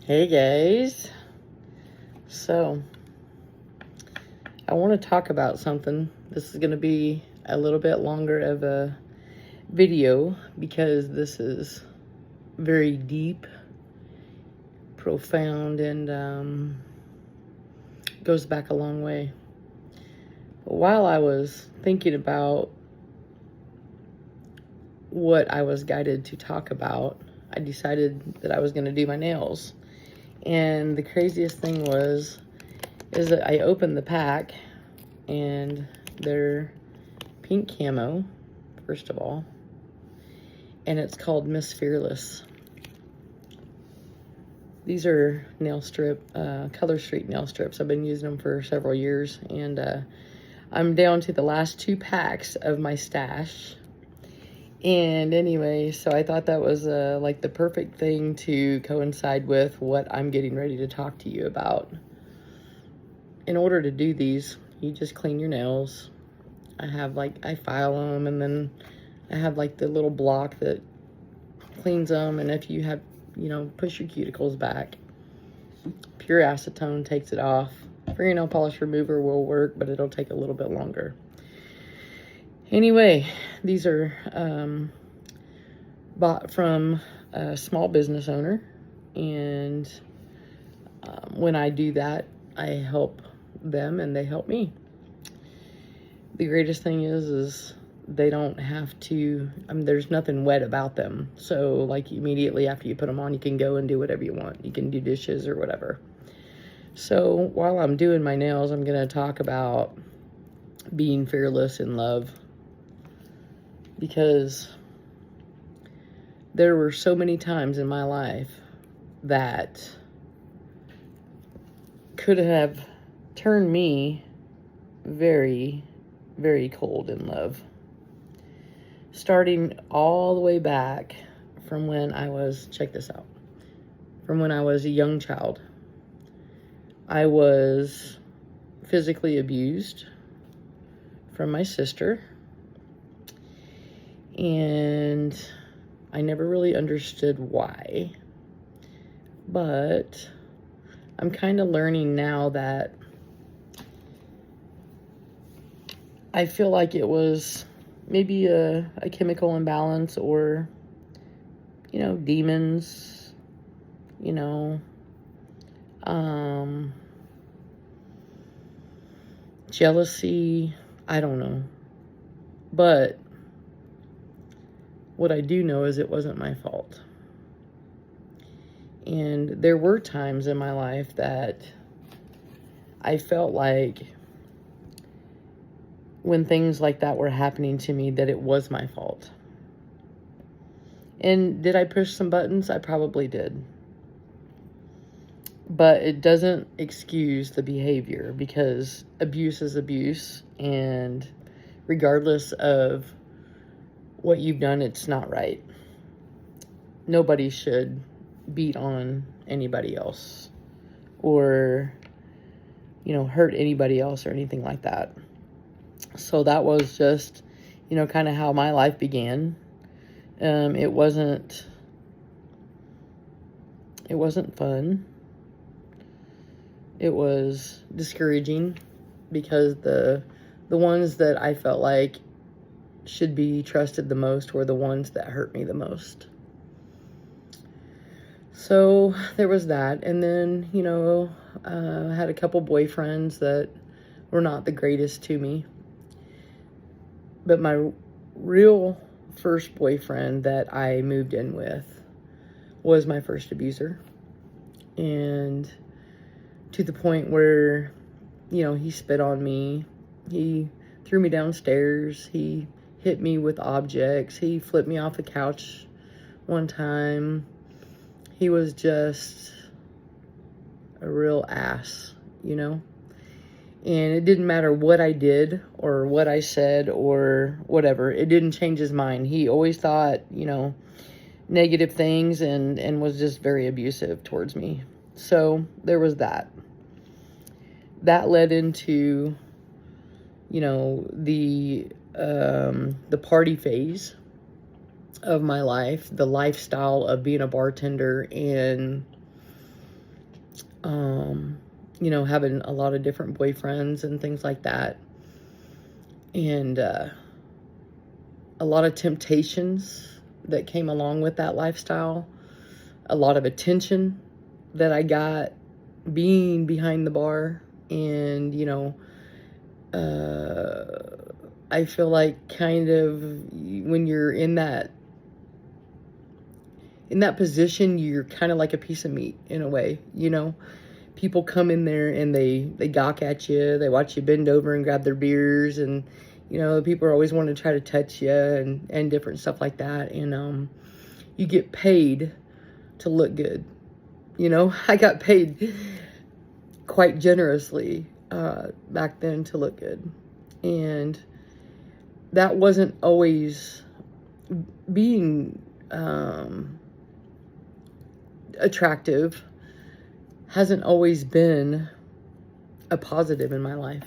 Hey guys. So, I want to talk about something. This is going to be a little bit longer of a video because this is very deep, profound, and goes back a long way. But while I was thinking about what I was guided to talk about, I decided that I was going to do my nails. And the craziest thing is that I opened the pack and they're pink camo, first of all, and it's called Miss Fearless. These are nail strip, Color Street nail strips. I've been using them for several years, and I'm down to the last 2 packs of my stash. And anyway, so I thought that was like the perfect thing to coincide with what I'm getting ready to talk to you about. In order to do these, you just clean your nails. I file them, and then I have like the little block that cleans them. And if you have, push your cuticles back. Pure acetone takes it off. Fingernail polish remover will work, but it'll take a little bit longer. Anyway, these are bought from a small business owner, and when I do that, I help them and they help me. The greatest thing is they don't have to, there's nothing wet about them. So like immediately after you put them on, you can go and do whatever you want. You can do dishes or whatever. So while I'm doing my nails, I'm going to talk about being fearless in love, because there were so many times in my life that could have turned me very, very cold in love. Starting all the way back from when I was, check this out, from when I was a young child. I was physically abused from my sister, and I never really understood why. But I'm kind of learning now that I feel like it was maybe a chemical imbalance, or, demons, jealousy, I don't know. But what I do know is it wasn't my fault. And there were times in my life that I felt like when things like that were happening to me, that it was my fault. And did I push some buttons? I probably did. But it doesn't excuse the behavior, because abuse is abuse, and regardless of what you've done, it's not right. Nobody should beat on anybody else or, hurt anybody else or anything like that. So that was just, kind of how my life began. It wasn't fun. It was discouraging, because the ones that I felt like should be trusted the most were the ones that hurt me the most. So there was that. And then, I had a couple boyfriends that were not the greatest to me. But my real first boyfriend that I moved in with was my first abuser. And to the point where, he spit on me. He threw me downstairs. He hit me with objects. He flipped me off the couch one time. He was just a real ass, And it didn't matter what I did or what I said or whatever. It didn't change his mind. He always thought, negative things, and was just very abusive towards me. So there was that. That led into, the party phase of my life, the lifestyle of being a bartender, and Having a lot of different boyfriends and things like that. And a lot of temptations that came along with that lifestyle. A lot of attention that I got being behind the bar. And, I feel like kind of when you're in that position, you're kind of like a piece of meat in a way, People come in there and they gawk at you. They watch you bend over and grab their beers, and people are always wanting to try to touch you and different stuff like that. And you get paid to look good. I got paid quite generously back then to look good, and that wasn't always being attractive. Hasn't always been a positive in my life.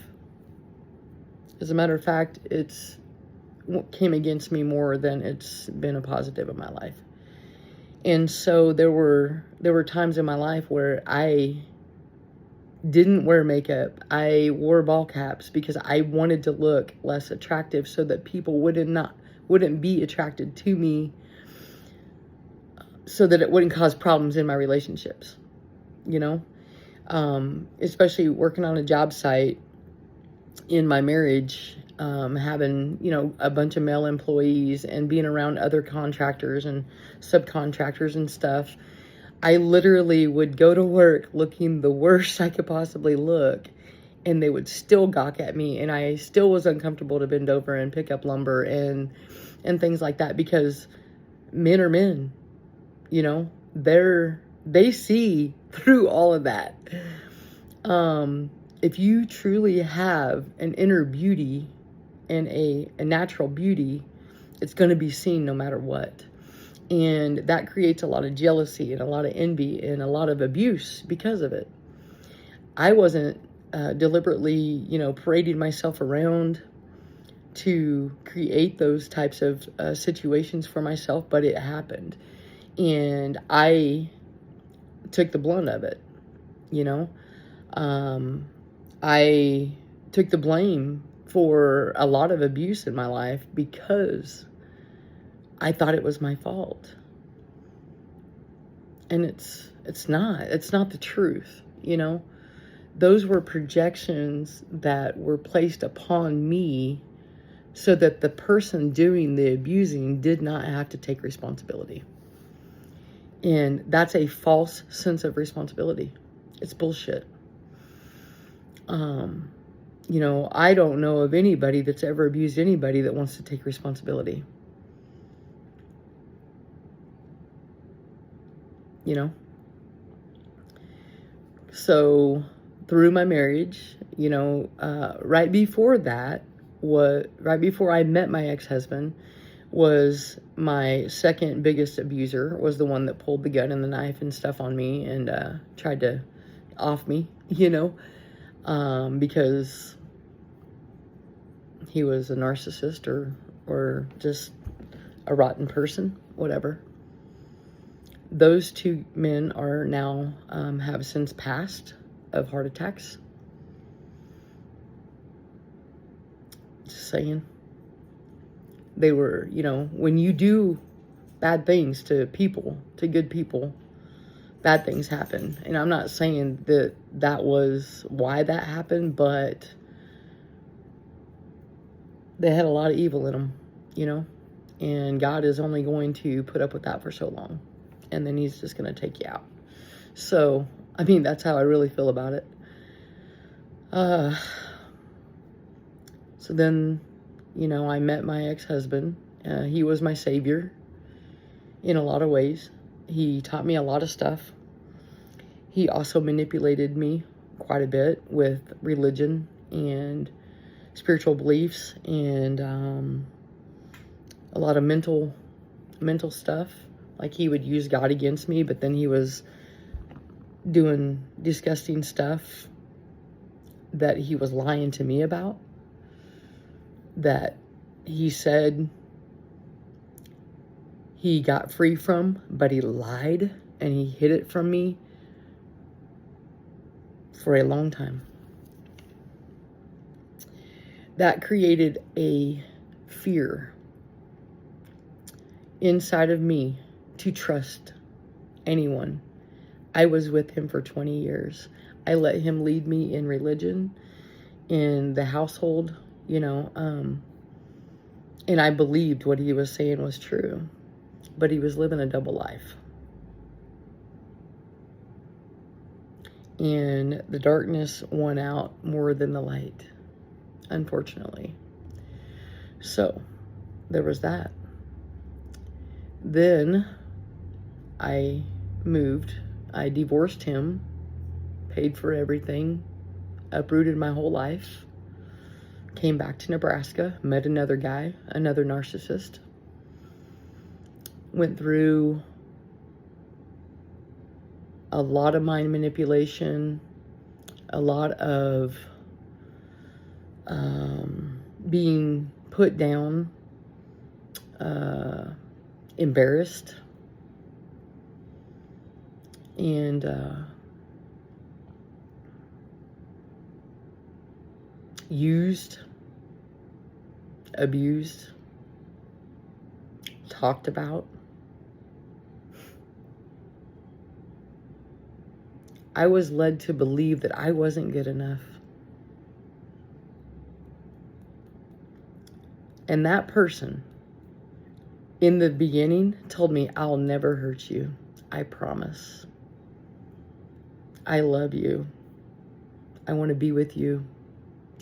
As a matter of fact, it's came against me more than it's been a positive in my life. And so there were times in my life where I didn't wear makeup. I wore ball caps because I wanted to look less attractive so that people wouldn't be attracted to me, so that it wouldn't cause problems in my relationships. Especially working on a job site in my marriage, having, a bunch of male employees and being around other contractors and subcontractors and stuff. I literally would go to work looking the worst I could possibly look, and they would still gawk at me, and I still was uncomfortable to bend over and pick up lumber and things like that, because men are men, they see through all of that. If you truly have an inner beauty and a natural beauty, it's going to be seen no matter what. And that creates a lot of jealousy and a lot of envy and a lot of abuse because of it. I wasn't deliberately, parading myself around to create those types of situations for myself, but it happened. And I took the blunt of it, I took the blame for a lot of abuse in my life because I thought it was my fault. And it's not the truth, Those were projections that were placed upon me so that the person doing the abusing did not have to take responsibility. And that's a false sense of responsibility. It's bullshit. I don't know of anybody that's ever abused anybody that wants to take responsibility. So through my marriage, right before I met my ex-husband, was my second biggest abuser, was the one that pulled the gun and the knife and stuff on me and tried to off me, because he was a narcissist or just a rotten person, whatever. Those two men are now, have since passed of heart attacks. Just saying. They were, when you do bad things to people, to good people, bad things happen. And I'm not saying that was why that happened, but they had a lot of evil in them, and God is only going to put up with that for so long. And then he's just going to take you out. So, that's how I really feel about it. So then, I met my ex-husband. He was my savior in a lot of ways. He taught me a lot of stuff. He also manipulated me quite a bit with religion and spiritual beliefs and a lot of mental stuff. Like, he would use God against me, but then he was doing disgusting stuff that he was lying to me about, that he said he got free from, but he lied and he hid it from me for a long time. That created a fear inside of me to trust anyone. I was with him for 20 years. I let him lead me in religion, in the household, and I believed what he was saying was true, but he was living a double life. And the darkness won out more than the light, unfortunately. So there was that. Then I moved. I divorced him, paid for everything, uprooted my whole life, came back to Nebraska, met another guy, another narcissist, went through a lot of mind manipulation, a lot of being put down, embarrassed, and used, abused, talked about. I was led to believe that I wasn't good enough. And that person, in the beginning, told me, I'll never hurt you. I promise. I love you. I want to be with you.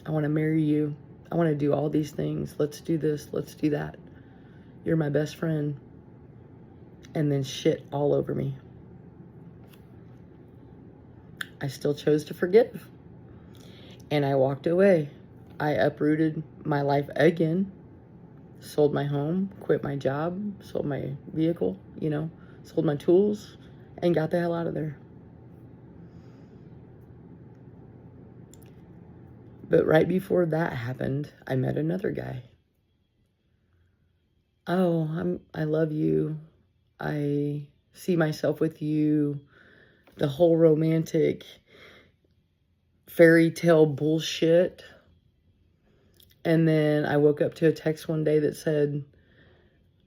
I want to marry you. I want to do all these things. Let's do this. Let's do that. You're my best friend. And then shit all over me. I still chose to forgive. And I walked away. I uprooted my life again. Sold my home, quit my job, sold my vehicle, sold my tools, and got the hell out of there. But right before that happened, I met another guy. Oh, I love you. I see myself with you. The whole romantic fairy tale bullshit. And then I woke up to a text one day that said,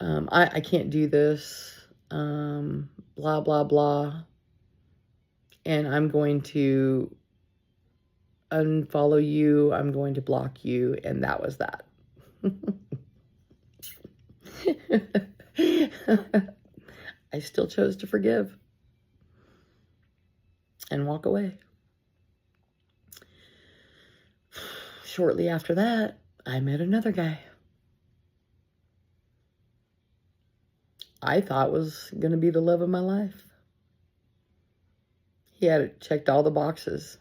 I can't do this, blah, blah, blah. And I'm going to unfollow you. I'm going to block you. And that was that. I still chose to forgive and walk away. Shortly after that, I met another guy. I thought was going to be the love of my life. He had checked all the boxes.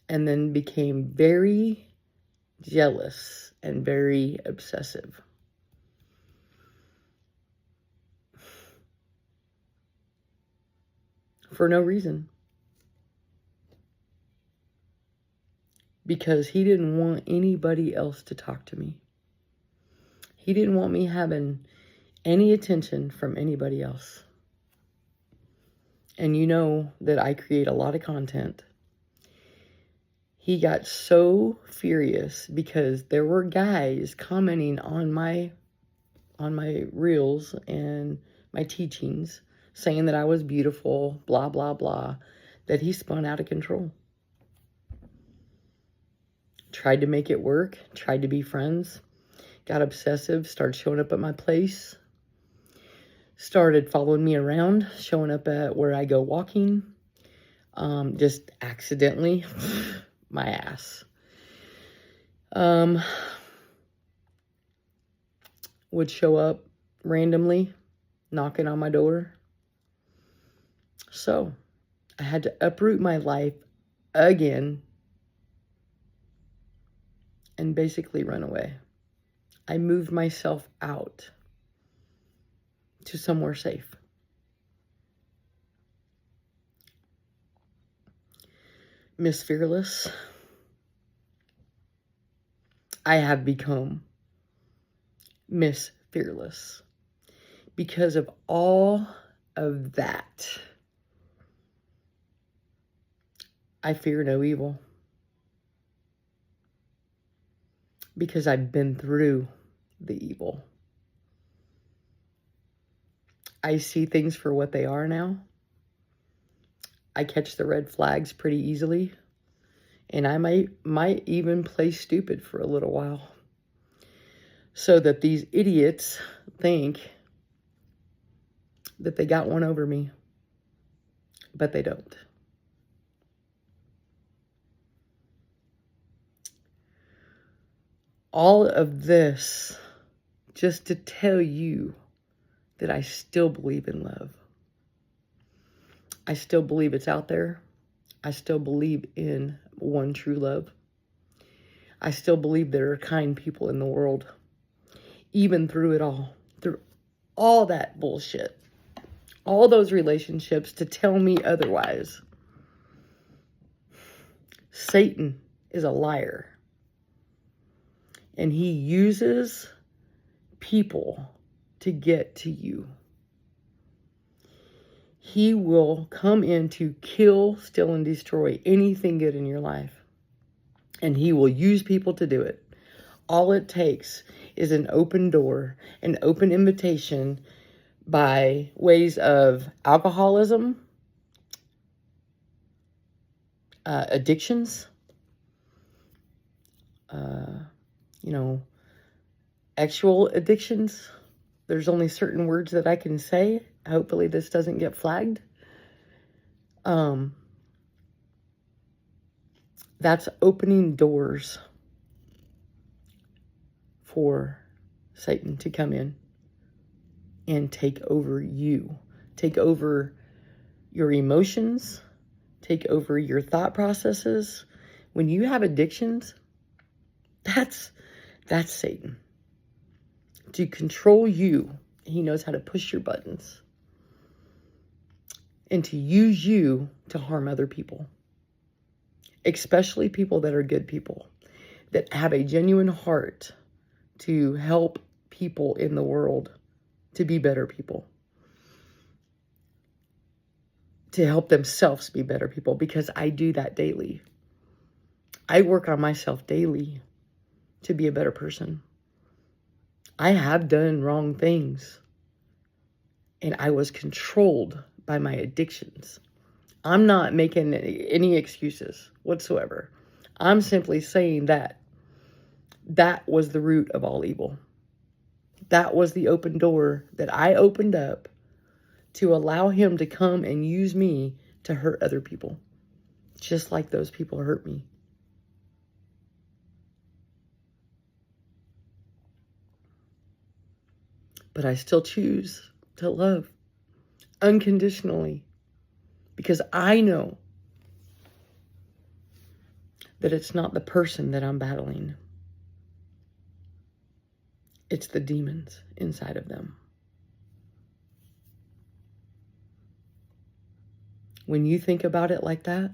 And then became very jealous and very obsessive. For no reason. Because he didn't want anybody else to talk to me. He didn't want me having any attention from anybody else. And you know that I create a lot of content. He got so furious because there were guys commenting on my reels and my teachings, saying that I was beautiful, blah, blah, blah, that he spun out of control. Tried to make it work, tried to be friends, got obsessive, started showing up at my place, started following me around, showing up at where I go walking, just accidentally, my ass. Would show up randomly, knocking on my door. So, I had to uproot my life again and basically run away. I moved myself out to somewhere safe. Miss Fearless, I have become Miss Fearless because of all of that. I fear no evil because I've been through the evil. I see things for what they are now. I catch the red flags pretty easily. And I might even play stupid for a little while. So that these idiots think that they got one over me. But they don't. All of this just to tell you that I still believe in love. I still believe it's out there. I still believe in one true love. I still believe there are kind people in the world. Even through it all. Through all that bullshit. All those relationships to tell me otherwise. Satan is a liar. And he uses people to get to you. He will come in to kill, steal, and destroy anything good in your life. And he will use people to do it. All it takes is an open door, an open invitation by ways of alcoholism, addictions, actual addictions. There's only certain words that I can say. Hopefully this doesn't get flagged. That's opening doors for Satan to come in and take over you. Take over your emotions. Take over your thought processes. When you have addictions, that's Satan. To control you, he knows how to push your buttons. And to use you to harm other people. Especially people that are good people. That have a genuine heart to help people in the world to be better people. To help themselves be better people. Because I do that daily. I work on myself daily to be a better person. I have done wrong things. And I was controlled by my addictions. I'm not making any excuses whatsoever. I'm simply saying that was the root of all evil. That was the open door that I opened up to allow him to come and use me to hurt other people. Just like those people hurt me. But I still choose to love unconditionally. Because I know that it's not the person that I'm battling. It's the demons inside of them. When you think about it like that,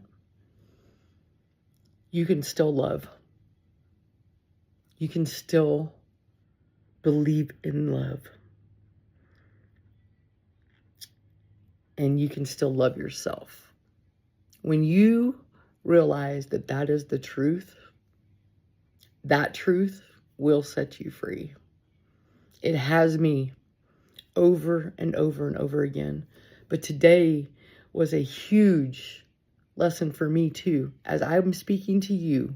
you can still love. You can still believe in love. And you can still love yourself. When you realize that that is the truth, that truth will set you free. It has me over and over and over again. But today was a huge lesson for me too. As I'm speaking to you,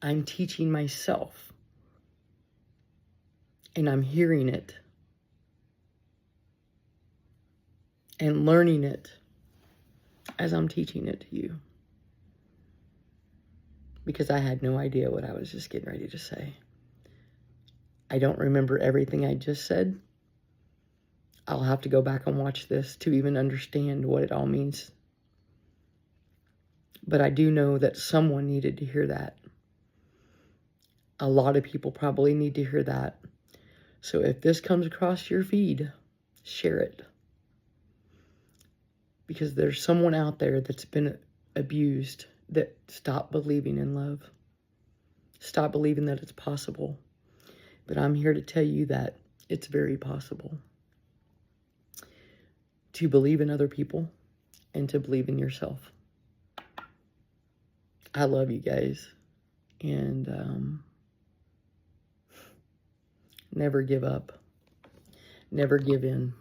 I'm teaching myself. And I'm hearing it. And learning it as I'm teaching it to you. Because I had no idea what I was just getting ready to say. I don't remember everything I just said. I'll have to go back and watch this to even understand what it all means. But I do know that someone needed to hear that. A lot of people probably need to hear that. So if this comes across your feed, share it. Because there's someone out there that's been abused that stopped believing in love. Stop believing that it's possible. But I'm here to tell you that it's very possible. To believe in other people and to believe in yourself. I love you guys. And never give up. Never give in.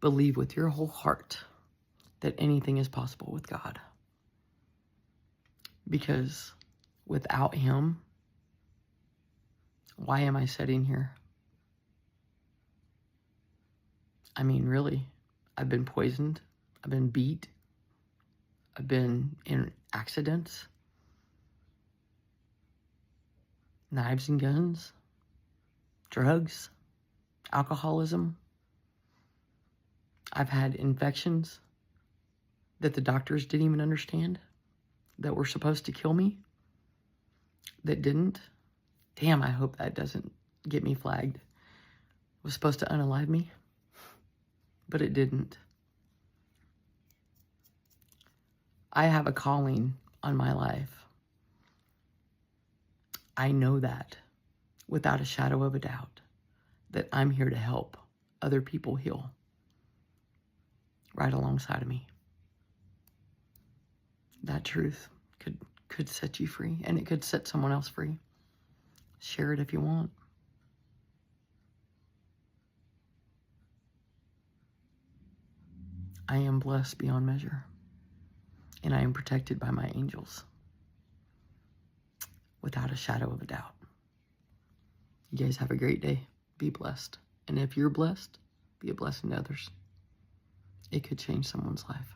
Believe with your whole heart that anything is possible with God. Because without Him, why am I sitting here? I mean, really, I've been poisoned. I've been beat. I've been in accidents. Knives and guns. Drugs. Alcoholism. I've had infections that the doctors didn't even understand, that were supposed to kill me, that didn't. Damn, I hope that doesn't get me flagged. It was supposed to unalive me, but it didn't. I have a calling on my life. I know that without a shadow of a doubt, that I'm here to help other people heal right alongside of me. That truth could set you free, and it could set someone else free. Share it if you want. I am blessed beyond measure, and I am protected by my angels without a shadow of a doubt. You guys have a great day. Be blessed. And if you're blessed, be a blessing to others. It could change someone's life.